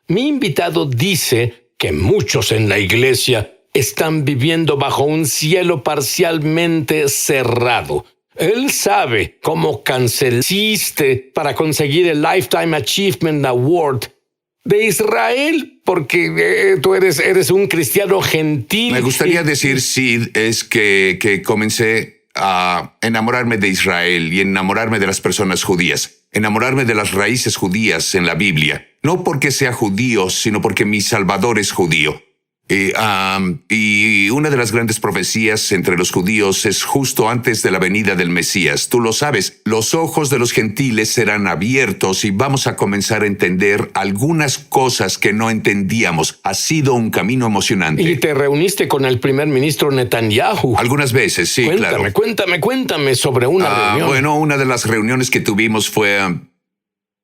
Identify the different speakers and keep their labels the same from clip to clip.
Speaker 1: Mi invitado dice que muchos en la iglesia están viviendo bajo un cielo parcialmente cerrado. Él sabe cómo cancelaste para conseguir el Lifetime Achievement Award de Israel, porque tú eres un cristiano gentil.
Speaker 2: Me gustaría decir, Sid, es que comencé a enamorarme de Israel y enamorarme de las personas judías, enamorarme de las raíces judías en la Biblia. No porque sea judío, sino porque mi Salvador es judío. Y una de las grandes profecías entre los judíos es justo antes de la venida del Mesías. Tú lo sabes, los ojos de los gentiles serán abiertos y vamos a comenzar a entender algunas cosas que no entendíamos. Ha sido un camino emocionante.
Speaker 1: Y te reuniste con el primer ministro Netanyahu.
Speaker 2: Algunas veces, sí, claro.
Speaker 1: Cuéntame sobre una reunión.
Speaker 2: Bueno, una de las reuniones que tuvimos fue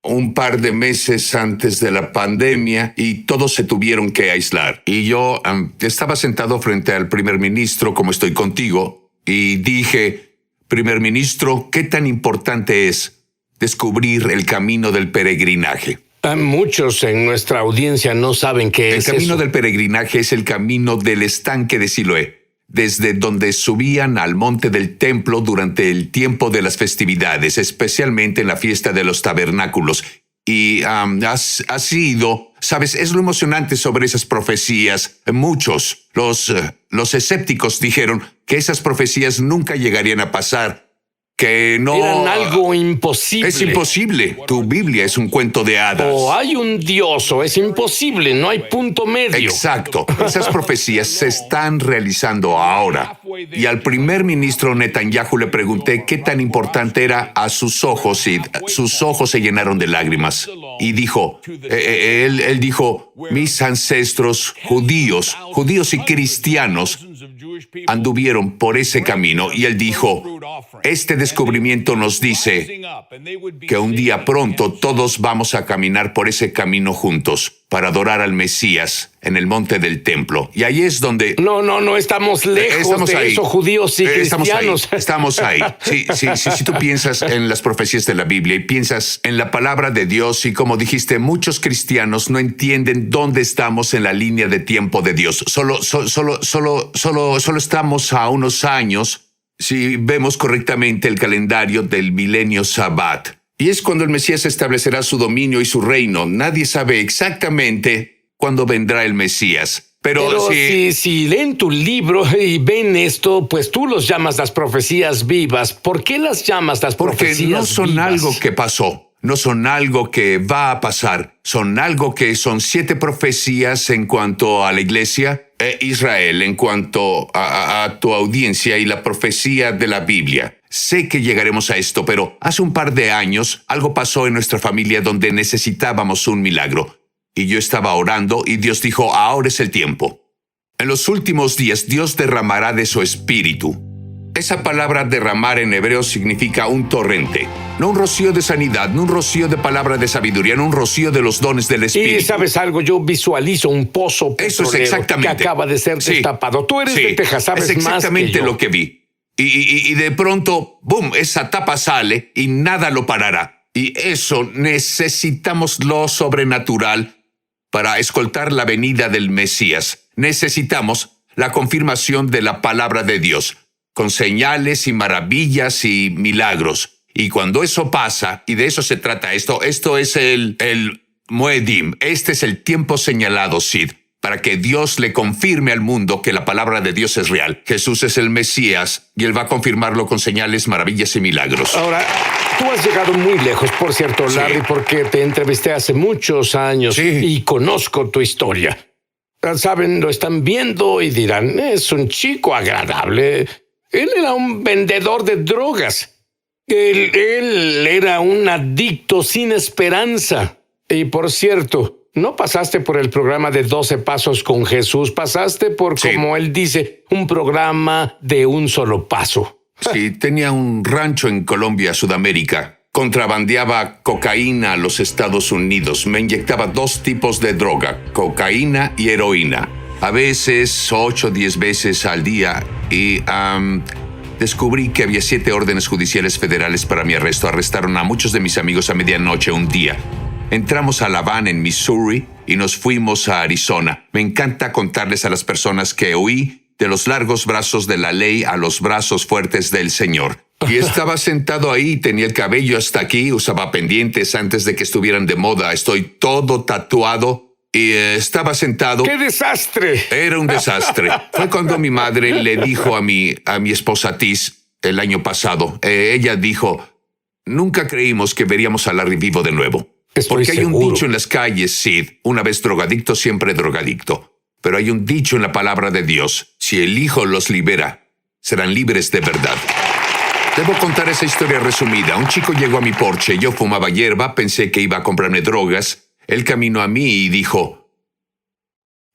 Speaker 2: un par de meses antes de la pandemia y todos se tuvieron que aislar. Y yo estaba sentado frente al primer ministro, como estoy contigo, y dije, primer ministro, ¿qué tan importante es descubrir el camino del peregrinaje?
Speaker 1: Muchos en nuestra audiencia no saben qué es eso.
Speaker 2: El camino del peregrinaje es el camino del estanque de Siloé, desde donde subían al monte del templo durante el tiempo de las festividades, especialmente en la fiesta de los tabernáculos. Y ha sido, ¿sabes? Es lo emocionante sobre esas profecías. Muchos, los escépticos dijeron que esas profecías nunca llegarían a pasar, que no...
Speaker 1: Eran algo imposible.
Speaker 2: Es imposible. Tu Biblia es un cuento de hadas.
Speaker 1: O hay un Dios o es imposible. No hay punto medio.
Speaker 2: Exacto. Esas profecías se están realizando ahora. Y al primer ministro Netanyahu le pregunté qué tan importante era a sus ojos y sus ojos se llenaron de lágrimas. Y dijo, él dijo, mis ancestros judíos y cristianos anduvieron por ese camino. Y él dijo, este descubrimiento nos dice que un día pronto todos vamos a caminar por ese camino juntos para adorar al Mesías en el monte del templo. Y ahí es donde...
Speaker 1: No estamos lejos de eso, judíos y cristianos.
Speaker 2: Estamos ahí. Si tú piensas en las profecías de la Biblia y piensas en la palabra de Dios y como dijiste, muchos cristianos no entienden dónde estamos en la línea de tiempo de Dios. Solo estamos a unos años, si vemos correctamente el calendario del milenio Sabbat. Y es cuando el Mesías establecerá su dominio y su reino. Nadie sabe exactamente cuándo vendrá el Mesías. Pero
Speaker 1: si leen tu libro y ven esto, pues tú los llamas las profecías vivas. ¿Por qué las llamas las profecías vivas?
Speaker 2: Porque no son algo que pasó. No son algo que va a pasar. Son algo que son 7 profecías en cuanto a la iglesia, Israel, en cuanto a tu audiencia y la profecía de la Biblia. Sé que llegaremos a esto, pero hace un par de años algo pasó en nuestra familia donde necesitábamos un milagro. Y yo estaba orando y Dios dijo, ahora es el tiempo. En los últimos días Dios derramará de su espíritu. Esa palabra derramar en hebreo significa un torrente. No un rocío de sanidad, no un rocío de palabra de sabiduría, no un rocío de los dones del espíritu.
Speaker 1: Y ¿sabes algo? Yo visualizo un pozo petrolero que acaba de ser destapado. Tú eres de Texas, sabes más que yo.
Speaker 2: Es exactamente lo que vi. Y de pronto, ¡boom!, esa tapa sale y nada lo parará. Y eso necesitamos lo sobrenatural para escoltar la venida del Mesías. Necesitamos la confirmación de la palabra de Dios, con señales y maravillas y milagros. Y cuando eso pasa, y de eso se trata esto es el Moedim. Este es el tiempo señalado, Sid, para que Dios le confirme al mundo que la palabra de Dios es real. Jesús es el Mesías y Él va a confirmarlo con señales, maravillas y milagros.
Speaker 1: Ahora, tú has llegado muy lejos, por cierto, Larry, porque te entrevisté hace muchos años y conozco tu historia. Saben, lo están viendo y dirán, es un chico agradable. Él era un vendedor de drogas. Él era un adicto sin esperanza. Y por cierto, no pasaste por el programa de 12 Pasos con Jesús, pasaste por, como él dice, un programa de un solo paso.
Speaker 2: Sí, tenía un rancho en Colombia, Sudamérica. Contrabandeaba cocaína a los Estados Unidos. Me inyectaba 2 tipos de droga, cocaína y heroína. A veces 8 o 10 veces al día. Y descubrí que había 7 órdenes judiciales federales para mi arresto. Arrestaron a muchos de mis amigos a medianoche un día. Entramos a La Habana, en Missouri, y nos fuimos a Arizona. Me encanta contarles a las personas que huí de los largos brazos de la ley a los brazos fuertes del Señor. Y estaba sentado ahí, tenía el cabello hasta aquí, usaba pendientes antes de que estuvieran de moda. Estoy todo tatuado y estaba sentado.
Speaker 1: ¡Qué desastre!
Speaker 2: Era un desastre. Fue cuando mi madre le dijo a mi esposa Tiz el año pasado. Ella dijo, nunca creímos que veríamos a Larry vivo de nuevo. Porque hay un dicho en las calles, Sid, una vez drogadicto, siempre drogadicto. Pero hay un dicho en la palabra de Dios, si el Hijo los libera, serán libres de verdad. Debo contar esa historia resumida. Un chico llegó a mi porche, yo fumaba hierba, pensé que iba a comprarme drogas. Él caminó a mí y dijo,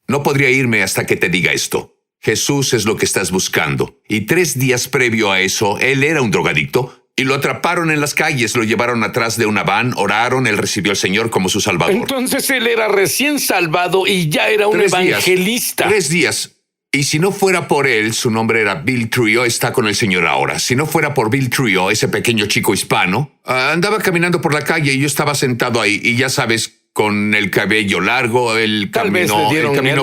Speaker 2: no podría irme hasta que te diga esto. Jesús es lo que estás buscando. Y 3 días previo a eso, él era un drogadicto. Y lo atraparon en las calles, lo llevaron atrás de una van, oraron, él recibió al Señor como su Salvador.
Speaker 1: Entonces él era recién salvado y ya era un evangelista.
Speaker 2: 3 días. Y si no fuera por él, su nombre era Bill Trio, está con el Señor ahora. Si no fuera por Bill Trio, ese pequeño chico hispano, andaba caminando por la calle y yo estaba sentado ahí. Y ya sabes, con el cabello largo, él caminó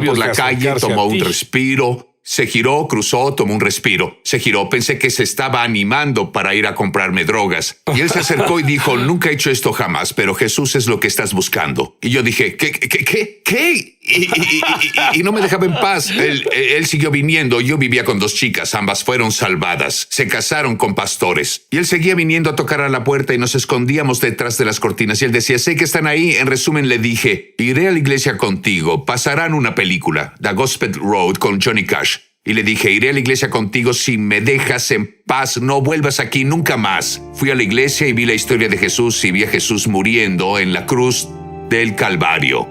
Speaker 2: por la calle, tomó un respiro. Se giró, cruzó, tomó un respiro. Se giró, pensé que se estaba animando para ir a comprarme drogas. Y él se acercó y dijo, nunca he hecho esto jamás, pero Jesús es lo que estás buscando. Y yo dije, ¿qué? Y no me dejaba en paz. Él siguió viniendo. Yo vivía con 2 chicas, ambas fueron salvadas. Se casaron con pastores. Y él seguía viniendo a tocar a la puerta y nos escondíamos detrás de las cortinas. Y él decía, sé que están ahí. En resumen, le dije, iré a la iglesia contigo. Pasarán una película, The Gospel Road, con Johnny Cash. Y le dije, iré a la iglesia contigo si me dejas en paz, no vuelvas aquí nunca más. Fui a la iglesia y vi la historia de Jesús y vi a Jesús muriendo en la cruz del Calvario.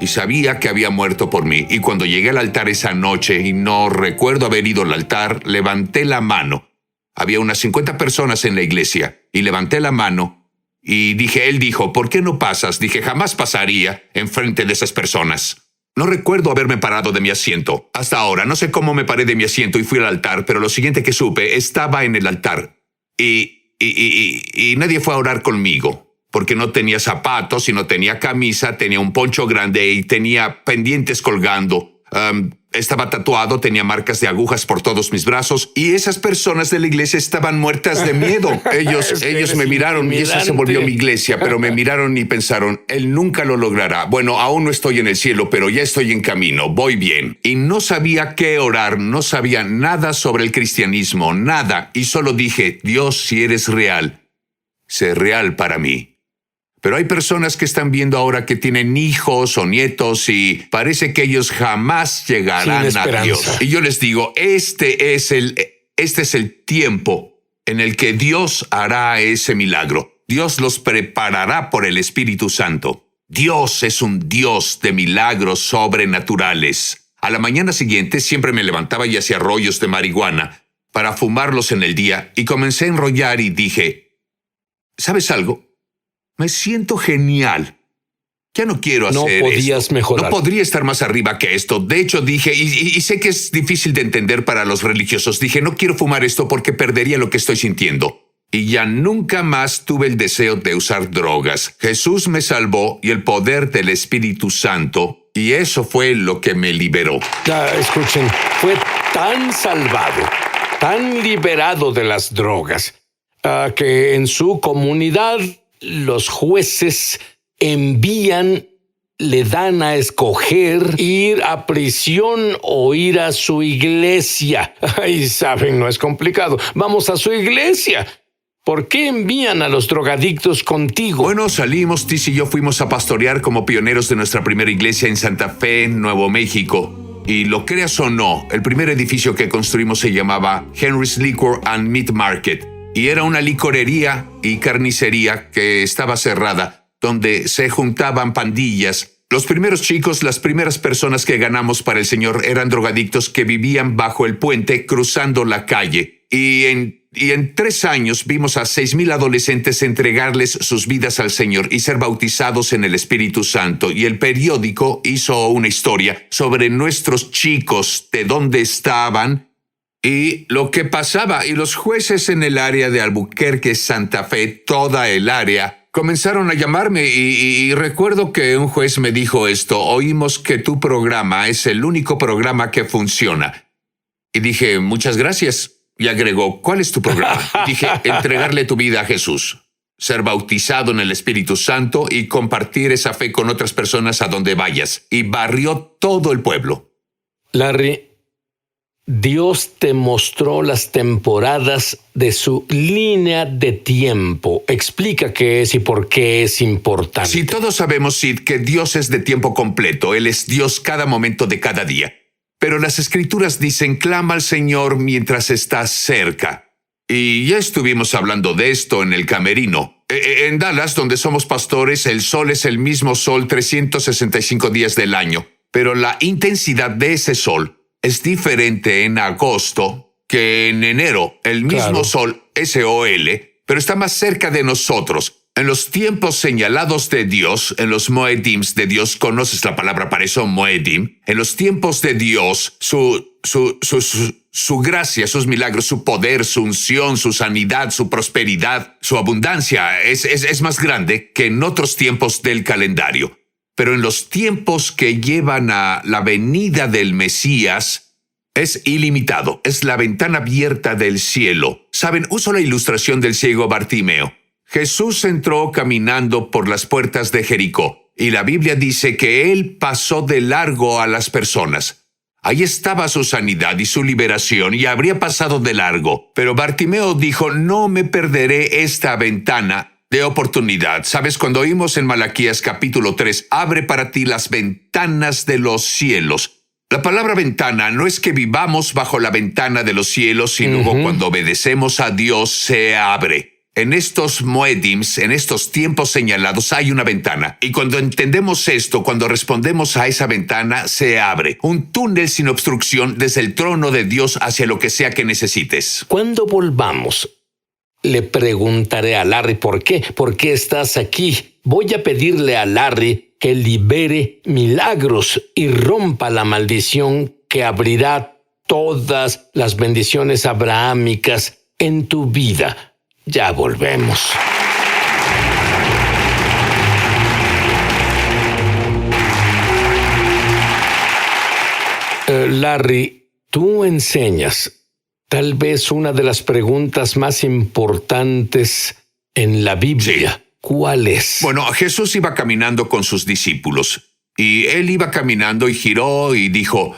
Speaker 2: Y sabía que había muerto por mí. Y cuando llegué al altar esa noche, y no recuerdo haber ido al altar, levanté la mano. Había unas 50 personas en la iglesia. Y levanté la mano y dije, él dijo, ¿por qué no pasas? Dije, jamás pasaría enfrente de esas personas. No recuerdo haberme parado de mi asiento. Hasta ahora, no sé cómo me paré de mi asiento y fui al altar, pero lo siguiente que supe, estaba en el altar. Y nadie fue a orar conmigo, porque no tenía zapatos y no tenía camisa, tenía un poncho grande y tenía pendientes colgando. Estaba tatuado, tenía marcas de agujas por todos mis brazos y esas personas de la iglesia estaban muertas de miedo. Ellos me miraron y esa se volvió mi iglesia, pero me miraron y pensaron, él nunca lo logrará. Bueno, aún no estoy en el cielo, pero ya estoy en camino, voy bien. Y no sabía qué orar, no sabía nada sobre el cristianismo, nada. Y solo dije, Dios, si eres real, sé real para mí. Pero hay personas que están viendo ahora que tienen hijos o nietos y parece que ellos jamás llegarán a Dios. Y yo les digo, este es el tiempo en el que Dios hará ese milagro. Dios los preparará por el Espíritu Santo. Dios es un Dios de milagros sobrenaturales. A la mañana siguiente siempre me levantaba y hacía rollos de marihuana para fumarlos en el día y comencé a enrollar y dije, ¿sabes algo? Me siento genial. Ya no quiero hacer esto.
Speaker 1: No podías mejorar.
Speaker 2: No podría estar más arriba que esto. De hecho, dije, y sé que es difícil de entender para los religiosos, dije, no quiero fumar esto porque perdería lo que estoy sintiendo. Y ya nunca más tuve el deseo de usar drogas. Jesús me salvó y el poder del Espíritu Santo, y eso fue lo que me liberó.
Speaker 1: Escuchen, fue tan salvado, tan liberado de las drogas, que en su comunidad los jueces le dan a escoger ir a prisión o ir a su iglesia. Ay, saben, no es complicado. Vamos a su iglesia. ¿Por qué envían a los drogadictos contigo?
Speaker 2: Bueno, salimos, Tiz y yo fuimos a pastorear como pioneros de nuestra primera iglesia en Santa Fe, Nuevo México. Y lo creas o no, el primer edificio que construimos se llamaba Henry's Liquor and Meat Market. Y era una licorería y carnicería que estaba cerrada, donde se juntaban pandillas. Los primeros chicos, las primeras personas que ganamos para el Señor eran drogadictos que vivían bajo el puente cruzando la calle. Y en 3 años vimos a 6,000 adolescentes entregarles sus vidas al Señor y ser bautizados en el Espíritu Santo. Y el periódico hizo una historia sobre nuestros chicos, de dónde estaban y lo que pasaba. Y los jueces en el área de Albuquerque, Santa Fe, toda el área, comenzaron a llamarme y recuerdo que un juez me dijo esto: oímos que tu programa es el único programa que funciona. Y dije, muchas gracias. Y agregó, ¿cuál es tu programa? Dije, entregarle tu vida a Jesús, ser bautizado en el Espíritu Santo y compartir esa fe con otras personas a donde vayas. Y barrió todo el pueblo.
Speaker 1: Larry, Dios te mostró las temporadas de su línea de tiempo. Explica qué es y por qué es importante.
Speaker 2: Sí, todos sabemos, Sid, que Dios es de tiempo completo. Él es Dios cada momento de cada día. Pero las Escrituras dicen, clama al Señor mientras estás cerca. Y ya estuvimos hablando de esto en el camerino. En Dallas, donde somos pastores, el sol es el mismo sol 365 días del año. Pero la intensidad de ese sol es diferente en agosto que en enero. El mismo sol, SOL, pero está más cerca de nosotros. En los tiempos señalados de Dios, en los Moedims de Dios, ¿conoces la palabra para eso, Moedim? En los tiempos de Dios, su gracia, sus milagros, su poder, su unción, su sanidad, su prosperidad, su abundancia es más grande que en otros tiempos del calendario. Pero en los tiempos que llevan a la venida del Mesías, es ilimitado. Es la ventana abierta del cielo. Saben, uso la ilustración del ciego Bartimeo. Jesús entró caminando por las puertas de Jericó, y la Biblia dice que él pasó de largo a las personas. Ahí estaba su sanidad y su liberación, y habría pasado de largo. Pero Bartimeo dijo, no me perderé esta ventana de oportunidad. ¿Sabes? Cuando oímos en Malaquías capítulo 3, abre para ti las ventanas de los cielos. La palabra ventana no es que vivamos bajo la ventana de los cielos, sino cuando obedecemos a Dios se abre. En estos Moedims, en estos tiempos señalados, hay una ventana. Y cuando entendemos esto, cuando respondemos a esa ventana, se abre un túnel sin obstrucción desde el trono de Dios hacia lo que sea que necesites.
Speaker 1: Cuando volvamos, le preguntaré a Larry por qué. ¿Por qué estás aquí? Voy a pedirle a Larry que libere milagros y rompa la maldición que abrirá todas las bendiciones abrahámicas en tu vida. Ya volvemos. Larry, tú enseñas tal vez una de las preguntas más importantes en la Biblia.
Speaker 2: Sí.
Speaker 1: ¿Cuál es?
Speaker 2: Bueno, Jesús iba caminando con sus discípulos, y él iba caminando y giró y dijo,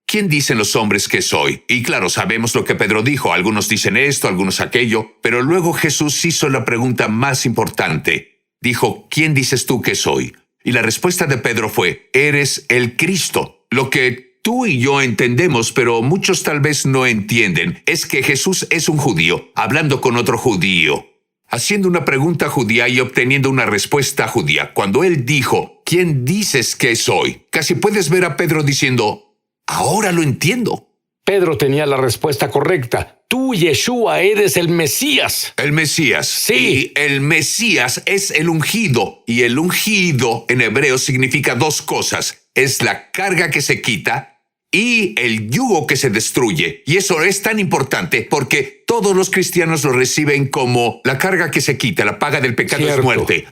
Speaker 2: ¿quién dicen los hombres que soy? Y claro, sabemos lo que Pedro dijo. Algunos dicen esto, algunos aquello. Pero luego Jesús hizo la pregunta más importante. Dijo, ¿quién dices tú que soy? Y la respuesta de Pedro fue, eres el Cristo. Lo que tú y yo entendemos, pero muchos tal vez no entienden, es que Jesús es un judío hablando con otro judío, haciendo una pregunta judía y obteniendo una respuesta judía. Cuando él dijo, ¿quién dices que soy? Casi puedes ver a Pedro diciendo, ahora lo entiendo.
Speaker 1: Pedro tenía la respuesta correcta. Tú, Yeshua, eres el Mesías.
Speaker 2: El Mesías.
Speaker 1: Sí.
Speaker 2: Y el Mesías es el ungido. Y el ungido en hebreo significa dos cosas. Es la carga que se quita y el yugo que se destruye. Y eso es tan importante porque todos los cristianos lo reciben como la carga que se quita, la paga del pecado es muerte.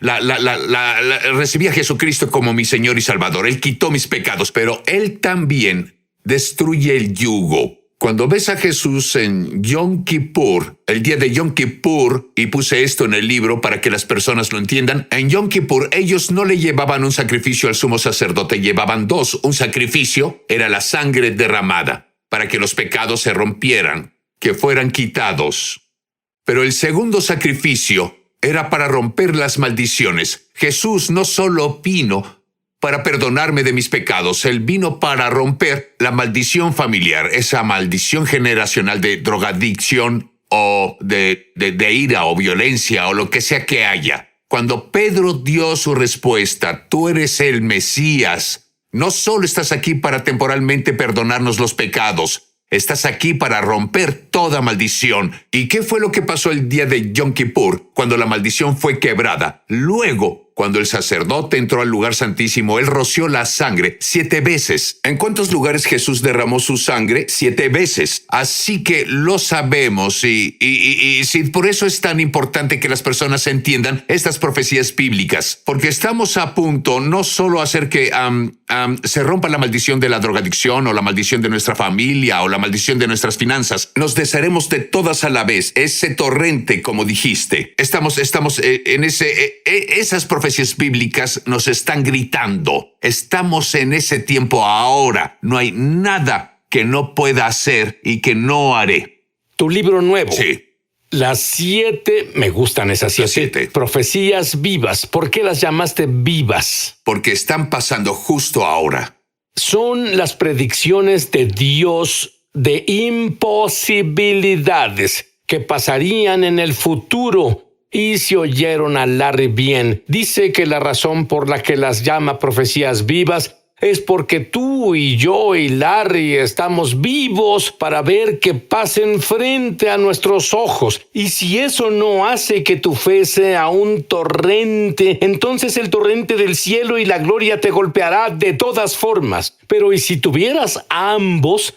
Speaker 2: Recibí a Jesucristo como mi Señor y Salvador. Él quitó mis pecados, pero Él también destruye el yugo. Cuando ves a Jesús en Yom Kippur, el día de Yom Kippur, y puse esto en el libro para que las personas lo entiendan, en Yom Kippur ellos no le llevaban un sacrificio al sumo sacerdote, llevaban dos. Un sacrificio era la sangre derramada para que los pecados se rompieran, que fueran quitados. Pero el segundo sacrificio era para romper las maldiciones. Jesús no solo vino para perdonarme de mis pecados, Él vino para romper la maldición familiar, esa maldición generacional de drogadicción o de ira o violencia o lo que sea que haya. Cuando Pedro dio su respuesta, tú eres el Mesías, no solo estás aquí para temporalmente perdonarnos los pecados, estás aquí para romper toda maldición. ¿Y qué fue lo que pasó el día de Yom Kippur, cuando la maldición fue quebrada? Luego, Cuando el sacerdote entró al lugar santísimo, él roció la sangre 7 veces. ¿En cuántos lugares Jesús derramó su sangre? 7 veces. Así que lo sabemos y sí, por eso es tan importante que las personas entiendan estas profecías bíblicas, porque estamos a punto no solo a hacer que se rompa la maldición de la drogadicción o la maldición de nuestra familia o la maldición de nuestras finanzas. Nos desharemos de todas a la vez. Ese torrente, como dijiste. Estamos en esas profecías bíblicas nos están gritando. Estamos en ese tiempo ahora. No hay nada que no pueda hacer y que no haré.
Speaker 1: Tu libro nuevo.
Speaker 2: Sí.
Speaker 1: Las 7, me gustan esas 7 profecías vivas. ¿Por qué las llamaste vivas?
Speaker 2: Porque están pasando justo ahora.
Speaker 1: Son las predicciones de Dios de imposibilidades que pasarían en el futuro. Y si oyeron a Larry bien, dice que la razón por la que las llama profecías vivas es porque tú y yo y Larry estamos vivos para ver que pasen frente a nuestros ojos. Y si eso no hace que tu fe sea un torrente, entonces el torrente del cielo y la gloria te golpeará de todas formas. Pero ¿y si tuvieras ambos?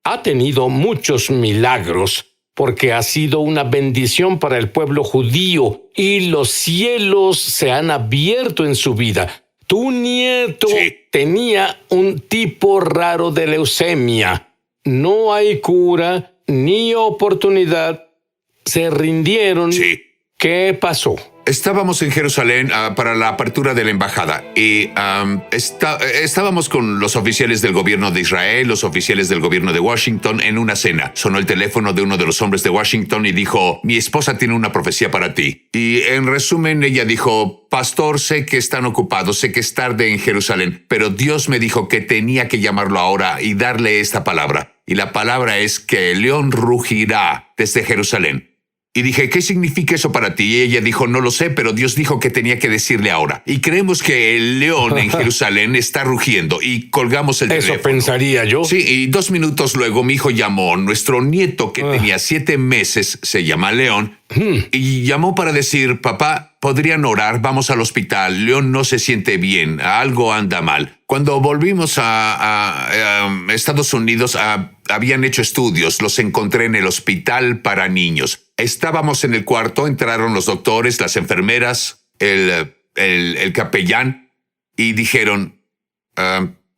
Speaker 1: Ha tenido muchos milagros, porque ha sido una bendición para el pueblo judío y los cielos se han abierto en su vida. Tu nieto tenía un tipo raro de leucemia. No hay cura ni oportunidad. Se rindieron.
Speaker 2: Sí.
Speaker 1: ¿Qué pasó?
Speaker 2: Estábamos en Jerusalén para la apertura de la embajada y estábamos con los oficiales del gobierno de Israel, los oficiales del gobierno de Washington en una cena. Sonó el teléfono de uno de los hombres de Washington y dijo: mi esposa tiene una profecía para ti. Y en resumen ella dijo: pastor, sé que están ocupados, sé que es tarde en Jerusalén, pero Dios me dijo que tenía que llamarlo ahora y darle esta palabra. Y la palabra es que el león rugirá desde Jerusalén. Y dije: ¿qué significa eso para ti? Y ella dijo: no lo sé, pero Dios dijo que tenía que decirle ahora. Y creemos que el león en Jerusalén está rugiendo y colgamos el teléfono.
Speaker 1: Eso pensaría yo.
Speaker 2: Sí, y 2 minutos luego mi hijo llamó. Nuestro nieto, que tenía 7 meses, se llama León, y llamó para decir: papá, ¿podrían orar? Vamos al hospital. León no se siente bien, algo anda mal. Cuando volvimos a Estados Unidos, habían hecho estudios. Los encontré en el hospital para niños. Estábamos en el cuarto, entraron los doctores, las enfermeras, el capellán, y dijeron: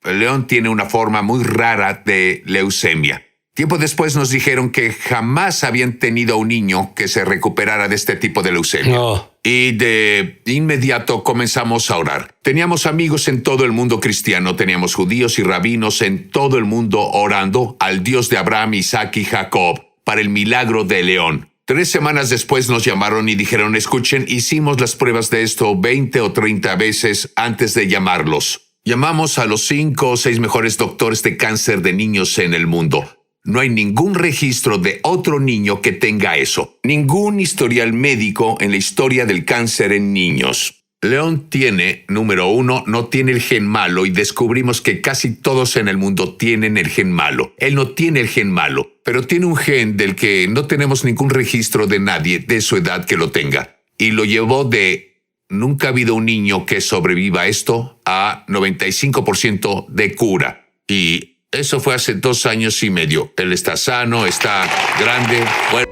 Speaker 2: León tiene una forma muy rara de leucemia. Tiempo después nos dijeron que jamás habían tenido un niño que se recuperara de este tipo de leucemia.
Speaker 1: No.
Speaker 2: Y de inmediato comenzamos a orar. Teníamos amigos en todo el mundo cristiano, teníamos judíos y rabinos en todo el mundo orando al Dios de Abraham, Isaac y Jacob para el milagro de León. 3 semanas después nos llamaron y dijeron: escuchen, hicimos las pruebas de esto 20 o 30 veces antes de llamarlos. Llamamos a los 5 o 6 mejores doctores de cáncer de niños en el mundo. No hay ningún registro de otro niño que tenga eso. Ningún historial médico en la historia del cáncer en niños. León tiene, número 1, no tiene el gen malo y descubrimos que casi todos en el mundo tienen el gen malo. Él no tiene el gen malo, pero tiene un gen del que no tenemos ningún registro de nadie de su edad que lo tenga. Y lo llevó de nunca ha habido un niño que sobreviva a esto a 95% de cura. Y eso fue hace 2 años y medio. Él está sano, está grande. Bueno.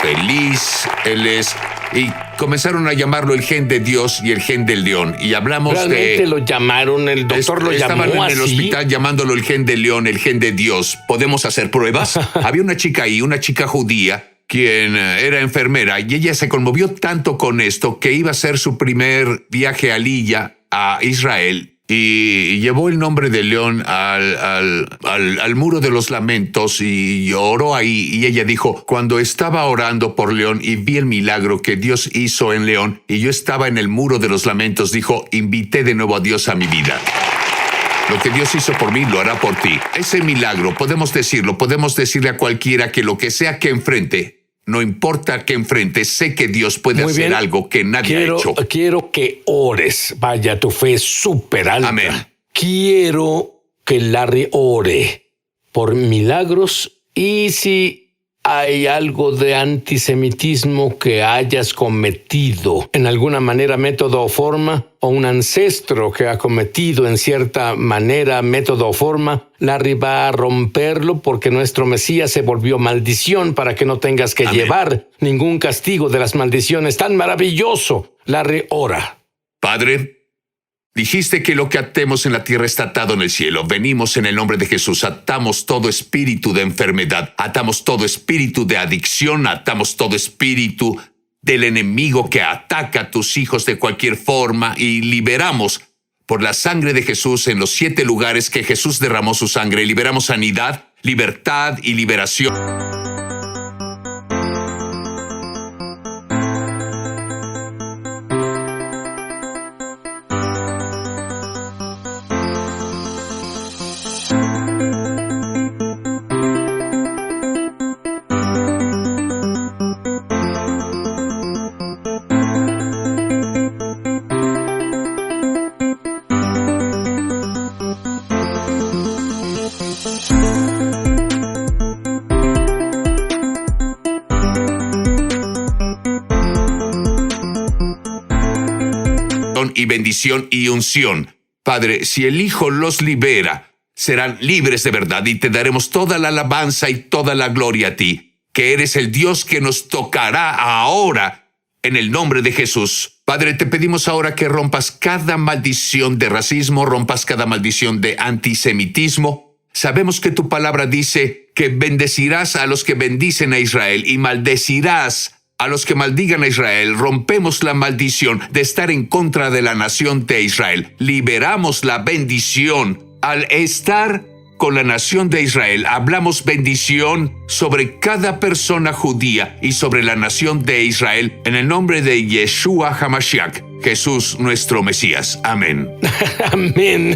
Speaker 2: Feliz, él es, y comenzaron a llamarlo el gen de Dios y el gen del león, y hablamos
Speaker 1: ¿realmente lo llamaron? El doctor lo llamó así.
Speaker 2: Estaban en el hospital llamándolo el gen del león, el gen de Dios. ¿Podemos hacer pruebas? Había una chica ahí, una chica judía, quien era enfermera, y ella se conmovió tanto con esto que iba a hacer su primer viaje a Lilla, a Israel, y llevó el nombre de León al Muro de los Lamentos y oró ahí. Y ella dijo: cuando estaba orando por León y vi el milagro que Dios hizo en León y yo estaba en el Muro de los Lamentos, dijo, invité de nuevo a Dios a mi vida. Lo que Dios hizo por mí, lo hará por ti. Ese milagro, podemos decirle a cualquiera que lo que sea que enfrente, no importa que enfrente, sé que Dios puede hacer algo que nadie ha hecho.
Speaker 1: Quiero que ores. Vaya, tu fe es súper alta.
Speaker 2: Amén.
Speaker 1: Quiero que Larry ore por milagros y si hay algo de antisemitismo que hayas cometido en alguna manera, método o forma, o un ancestro que ha cometido en cierta manera, método o forma, Larry va a romperlo porque nuestro Mesías se volvió maldición para que no tengas que llevar ningún castigo de las maldiciones. ¡Tan maravilloso! Larry, ora.
Speaker 2: Padre, dijiste que lo que atemos en la tierra está atado en el cielo. Venimos en el nombre de Jesús. Atamos todo espíritu de enfermedad. Atamos todo espíritu de adicción. Atamos todo espíritu del enemigo que ataca a tus hijos de cualquier forma. Y liberamos por la sangre de Jesús en los 7 lugares que Jesús derramó su sangre. Liberamos sanidad, libertad y liberación. Y bendición y unción. Padre, si el Hijo los libera, serán libres de verdad y te daremos toda la alabanza y toda la gloria a ti, que eres el Dios que nos tocará ahora en el nombre de Jesús. Padre, te pedimos ahora que rompas cada maldición de racismo, rompas cada maldición de antisemitismo. Sabemos que tu palabra dice que bendecirás a los que bendicen a Israel y maldecirás a los que maldigan a Israel. Rompemos la maldición de estar en contra de la nación de Israel. Liberamos la bendición al estar con la nación de Israel. Hablamos bendición sobre cada persona judía y sobre la nación de Israel en el nombre de Yeshua HaMashiach, Jesús nuestro Mesías. Amén.
Speaker 1: Amén.